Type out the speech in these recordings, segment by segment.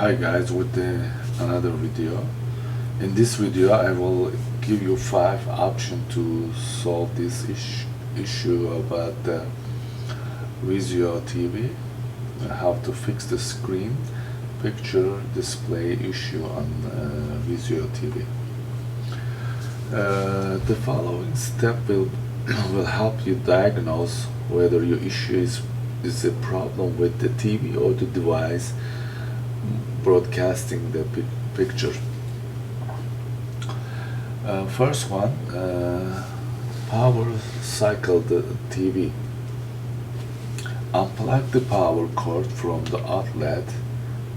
Hi guys, with another video. In this video I will give you 5 options to solve this issue about the VIZIO TV, how to fix the screen picture display issue on VIZIO TV. The following step will help you diagnose whether your issue is a problem with the TV or the device broadcasting the picture. First one, power cycle the TV. Unplug the power cord from the outlet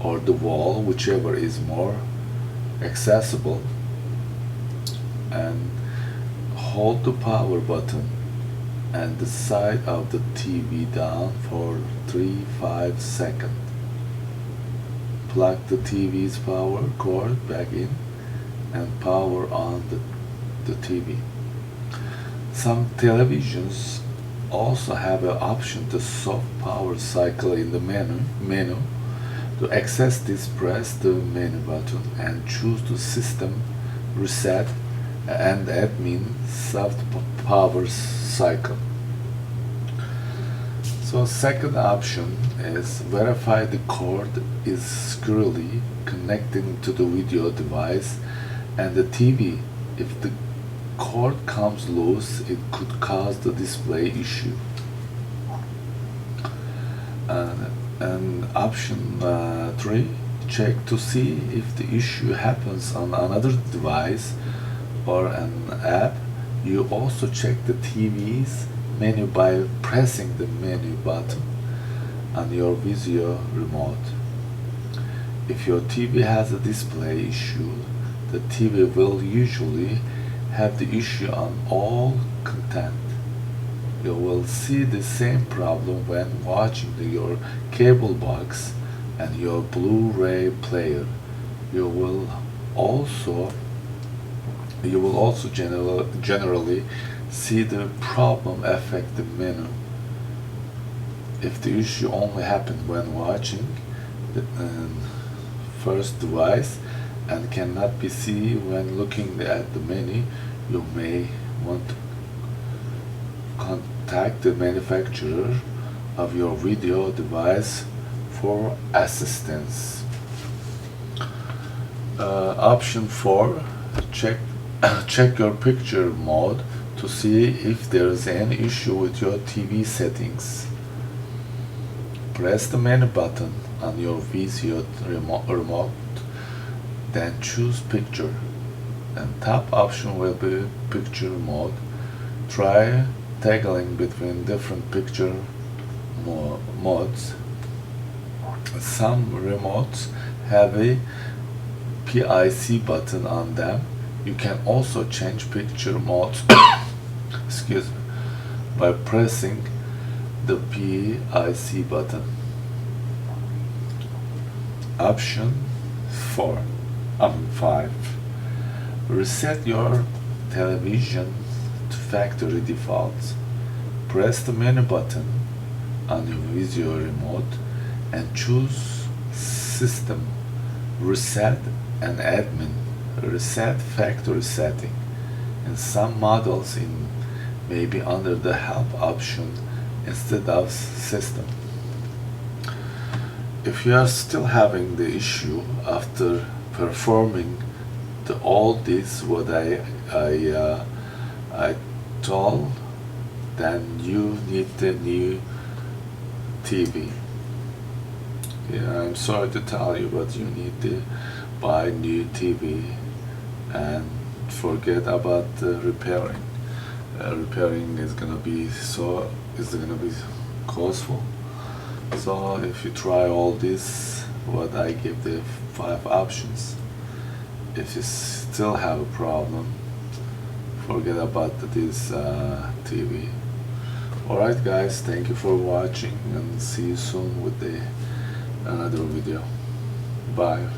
or the wall, whichever is more accessible, and hold the power button and the side of the TV down for 3-5 seconds. Plug the TV's power cord back in and power on the TV. Some televisions also have an option to soft power cycle in the menu. To access this, press the menu button and choose the system reset and admin soft power cycle. So second option is verify the cord is securely connecting to the video device and the TV. If the cord comes loose, it could cause the display issue. And option 3, check to see if the issue happens on another device or an app. You also check the TV's menu by pressing the menu button on your VIZIO remote. If your TV has a display issue, the TV will usually have the issue on all content. You will see the same problem when watching your cable box and your Blu-ray player. You will also generally see the problem affect the menu. If the issue only happened when watching the first device and cannot be seen when looking at the menu, you may want to contact the manufacturer of your video device for assistance. Option 4, check your picture mode to see if there is any issue with your TV settings. Press the menu button on your VIZIO remote, then choose picture, and top option will be picture mode. Try toggling between different picture modes. Some remotes have a PIC button on them. You can also change picture modes by pressing the PIC button. Option 5. Reset your television to factory defaults. Press the menu button on your VIZIO remote and choose System Reset and Admin Reset Factory Setting. In some models, may be under the Help option instead of System. If you are still having the issue after performing all this what I told, then you need the new TV. Yeah, I'm sorry to tell you, but you need to buy new TV and forget about repairing. Repairing is gonna be costful. So if you try all this, what I give the 5 options, if you still have a problem, forget about this TV. Alright guys, thank you for watching and see you soon with another video. Bye.